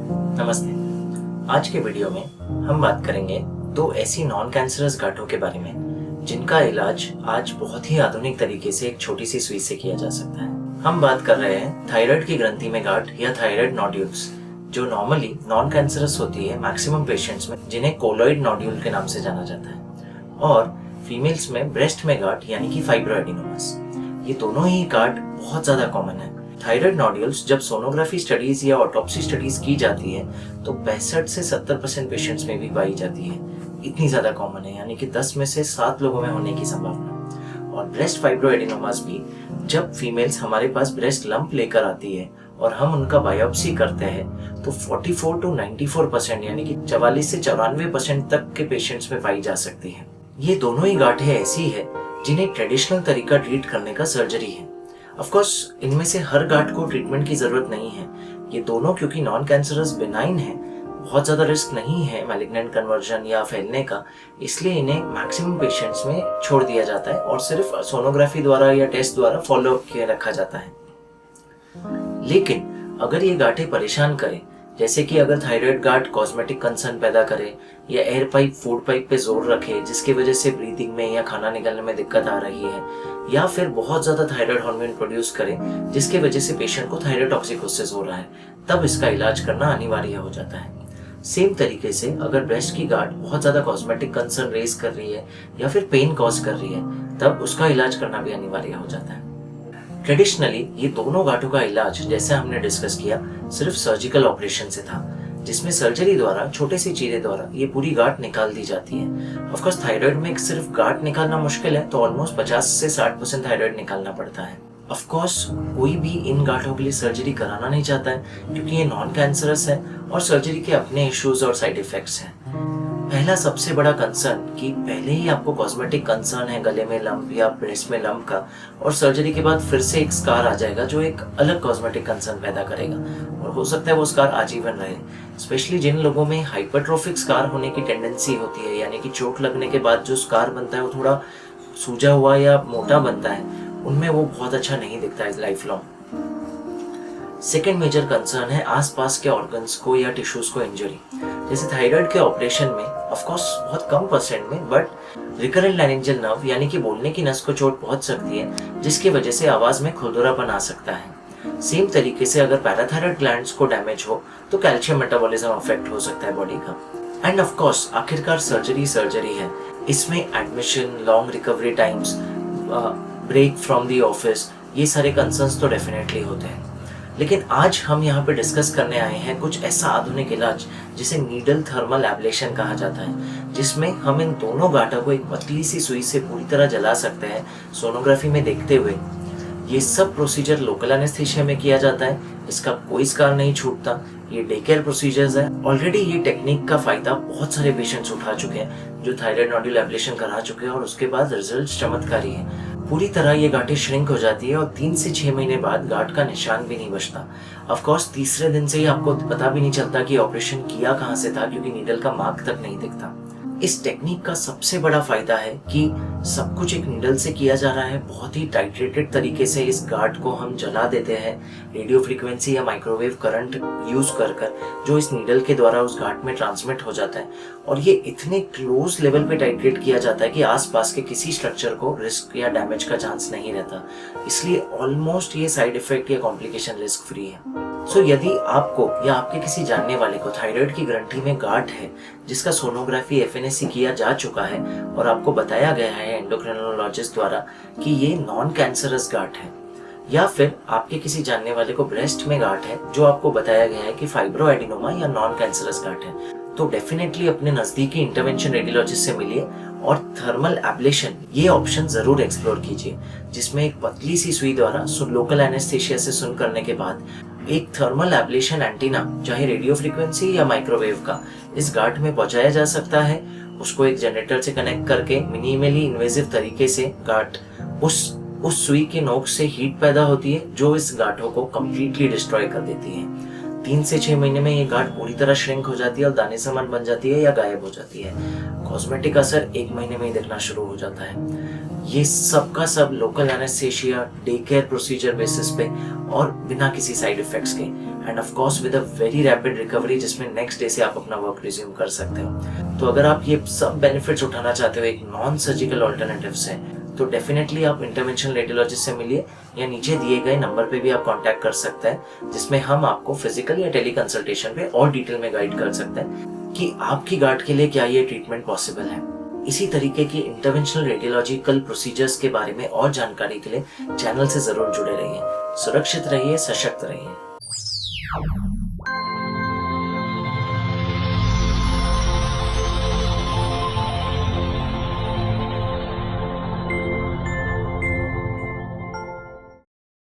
नमस्ते। आज के वीडियो में हम बात करेंगे दो ऐसी नॉन कैंसरस गांठों के बारे में जिनका इलाज आज बहुत ही आधुनिक तरीके से एक छोटी सी सुई से किया जा सकता है। हम बात कर रहे हैं थायराइड की ग्रंथि में गांठ या थायराइड नोड्यूल्स, जो नॉर्मली नॉन कैंसरस होती है मैक्सिमम पेशेंट्स में, जिन्हें कोलॉइड नोड्यूल के नाम से जाना जाता है, और फीमेल्स में ब्रेस्ट में गांठ यानी कि फाइब्रोएडिनोमास। ये दोनों ही गांठ बहुत ज्यादा कॉमन है। थायराइड नोड्यूल्स जब सोनोग्राफी स्टडीज या ऑटोप्सी स्टडीज की जाती है तो 65 से 70% पेशेंट्स में भी पाई जाती है। इतनी ज्यादा कॉमन है, यानी कि 10 में से 7 लोगों में होने की संभावना। और ब्रेस्ट फाइब्रोएडिनोमास भी जब फीमेल्स हमारे पास ब्रेस्ट लंप लेकर आती है और हम उनका बायोप्सी करते हैं तो 44 to 94% यानी कि 44 से 94% तक के पेशेंट्स में पाई जा सकती है। ये दोनों ही गांठें ऐसी है जिन्हें ट्रेडिशनल तरीका ट्रीट करने का सर्जरी है। ऑफ कोर्स इनमें से हर गांठ को ट्रीटमेंट की जरूरत नहीं है। ये दोनों क्योंकि नॉन कैंसरस बेनाइन है, बहुत ज्यादा रिस्क नहीं है मैलिग्नेंट कन्वर्जन या फैलने का, इसलिए इन्हें मैक्सिमम पेशेंट्स में छोड़ दिया जाता है और सिर्फ सोनोग्राफी द्वारा या टेस्ट द्वारा फॉलो अप किया रखा जाता है। लेकिन अगर ये गांठें परेशान करें, जैसे कि अगर थायराइड गांठ कॉस्मेटिक कंसर्न पैदा करे या एयर पाइप फूड पाइप पे जोर रखे जिसकी वजह से ब्रीदिंग में या खाना निकलने में दिक्कत आ रही है, या फिर बहुत ज्यादा थायराइड हार्मोन प्रोड्यूस करे जिसकी वजह से पेशेंट को थायराइड टॉक्सिकोसिस हो रहा है, तब इसका इलाज करना अनिवार्य हो जाता है। सेम तरीके से अगर ब्रेस्ट की गांठ बहुत ज्यादा कॉस्मेटिक कंसर्न रेज कर रही है या फिर पेन कॉज कर रही है, तब उसका इलाज करना भी अनिवार्य हो जाता है। ट्रेडिशनली ये दोनों गांठों का इलाज, जैसे हमने डिस्कस किया, सिर्फ सर्जिकल ऑपरेशन से था, जिसमें सर्जरी द्वारा छोटे से चीरे द्वारा ये पूरी गांठ निकाल दी जाती है। ऑफ कोर्स थायराइड में सिर्फ गांठ निकालना मुश्किल है, तो ऑलमोस्ट 50 से 60% थायराइड निकालना पड़ता है। ऑफ कोर्स कोई भी इन गांठों के लिए सर्जरी कराना नहीं चाहता है क्योंकि ये नॉन कैंसरस है और सर्जरी के अपने इश्यूज और साइड इफेक्ट्स हैं। पहला सबसे बड़ा कंसर्न कि पहले ही आपको कॉस्मेटिक कंसर्न है गले में लंप या ब्रेस्ट में लंप का, और सर्जरी के बाद फिर से एक स्कार आ जाएगा जो एक अलग कॉस्मेटिक कंसर्न पैदा करेगा, और हो सकता है वो स्कार आजीवन रहे। स्पेशली जिन लोगों में हाइपरट्रोफिक स्कार होने की टेंडेंसी होती है, यानी कि चोट लगने के बाद जो स्कार बनता है वो थोड़ा सूजा हुआ या मोटा बनता है, उनमें वो बहुत अच्छा नहीं दिखता है life long. Second major concern है आसपास के ऑर्गन्स को या टिश्यूज को इंजरी, जैसे थायराइड के ऑपरेशन में ऑफ कोर्स बहुत कम परसेंट में, बट रिकरेंट लैरिंजियल नर्व यानी कि बोलने की नस को चोट पहुंच सकती है जिसकी वजह से आवाज में खुरदुरापन आ सकता है। सेम तरीके से अगर पैराथायराइड ग्लैंड्स को डैमेज हो तो कैल्शियम मेटाबॉलिज्म अफेक्ट हो सकता है बॉडी का। एंड ऑफ कोर्स आखिरकार सर्जरी है। इसमें admission, long recovery times, break from the office, ये सारे कंसर्न्स तो डेफिनेटली होते हैं। लेकिन आज हम यहाँ पे डिस्कस करने आए हैं कुछ ऐसा आधुनिक इलाज जिसे नीडल थर्मल एब्लेशन कहा जाता है, जिसमें हम इन दोनों गांठों को एक पतली सी सुई से पूरी तरह जला सकते हैं सोनोग्राफी में देखते हुए। ये सब प्रोसीजर लोकल एनेस्थीसिया में किया जाता है, इसका कोई स्कार नहीं छूटता। ये डे केयर प्रोसीजर्स है। ऑलरेडी ये टेक्निक का फायदा बहुत सारे पेशेंट्स उठा चुके हैं जो थायराइड नोड्यूल एब्लेशन करा चुके हैं, और उसके बाद रिजल्ट चमत्कारी है। पूरी तरह ये गांठें श्रिंक हो जाती है और 3 से 6 महीने बाद गांठ का निशान भी नहीं बचता। ऑफ कोर्स तीसरे दिन से ही आपको पता भी नहीं चलता कि ऑपरेशन किया कहाँ से था, क्योंकि नीडल का मार्क तक नहीं दिखता। इस टेक्निक का सबसे बड़ा फायदा है कि सब कुछ एक नीडल से किया जा रहा है। बहुत ही टाइट्रेटेड तरीके से इस गांठ को हम जला देते हैं रेडियो फ्रीक्वेंसी या माइक्रोवेव करंट यूज कर जो इस नीडल के द्वारा उस गांठ में ट्रांसमिट हो जाता है, और ये इतने क्लोज लेवल पे टाइट्रेट किया जाता है कि आसपास के किसी स्ट्रक्चर को रिस्क या डैमेज का चांस नहीं रहता। इसलिए ऑलमोस्ट ये साइड इफेक्ट या कॉम्प्लिकेशन रिस्क फ्री है। सो यदि आपको या आपके किसी जानने वाले को थायराइड की ग्रंथि में गांठ है जिसका सोनोग्राफी एफएनएसी किया जा चुका है और आपको बताया गया है एंडोक्रिनोलॉजिस्ट द्वारा कि ये नॉन कैंसरस गांठ है, या फिर आपके किसी जानने वाले को ब्रेस्ट में गांठ है जो आपको बताया गया है कि फाइब्रोएडिनोमा या नॉन कैंसरस गांठ है, तो डेफिनेटली अपने नजदीकी इंटरवेंशन रेडियोलॉजिस्ट से मिलिए और थर्मल एब्लेशन ये ऑप्शन जरूर एक्सप्लोर कीजिए, जिसमें एक पतली सी सुई द्वारा लोकल एनेस्थीसिया से सुन करने के बाद एक थर्मल एब्लेशन एंटीना, चाहे रेडियो फ्रीक्वेंसी या माइक्रोवेव का, इस गांठ में पहुंचाया जा सकता है। उसको एक जनरेटर से कनेक्ट करके मिनिमली इन्वेजिव तरीके से गांठ उस सुई के नोक से हीट पैदा होती है जो इस गांठों को कंप्लीटली डिस्ट्रॉय कर देती है। 3 से 6 महीने में ये गांठ पूरी तरह श्रिंक हो जाती है और दाने समान बन जाती है या गायब हो जाती है। कॉस्मेटिक असर 1 महीने में ही दिखना शुरू हो जाता है। ये सब का सब local anaesthesia, day care procedure basis पे और बिना किसी साइड इफेक्ट्स के, and of course with a very rapid recovery, जिसमें नेक्स्ट डे से आप अपना वर्क रिज्यूम कर सकते हो। तो अगर आप ये सब बेनिफिट्स उठाना चाहते हो एक नॉन सर्जिकल ऑल्टरनेटिव से, तो डेफिनेटली आप इंटरवेंशनल रेडियोलॉजिस्ट से मिलिए, या नीचे दिए गए नंबर पे भी आप कांटेक्ट कर सकते हैं, जिसमें हम आपको फिजिकल या टेली कंसल्टेशन पे और डिटेल में गाइड कर सकते हैं कि आपकी गांठ के लिए क्या ये ट्रीटमेंट पॉसिबल है। इसी तरीके की इंटरवेंशनल रेडियोलॉजिकल प्रोसीजर्स के बारे में और जानकारी के लिए चैनल से जरूर जुड़े रहिए। सुरक्षित रहिए, सशक्त रहिए।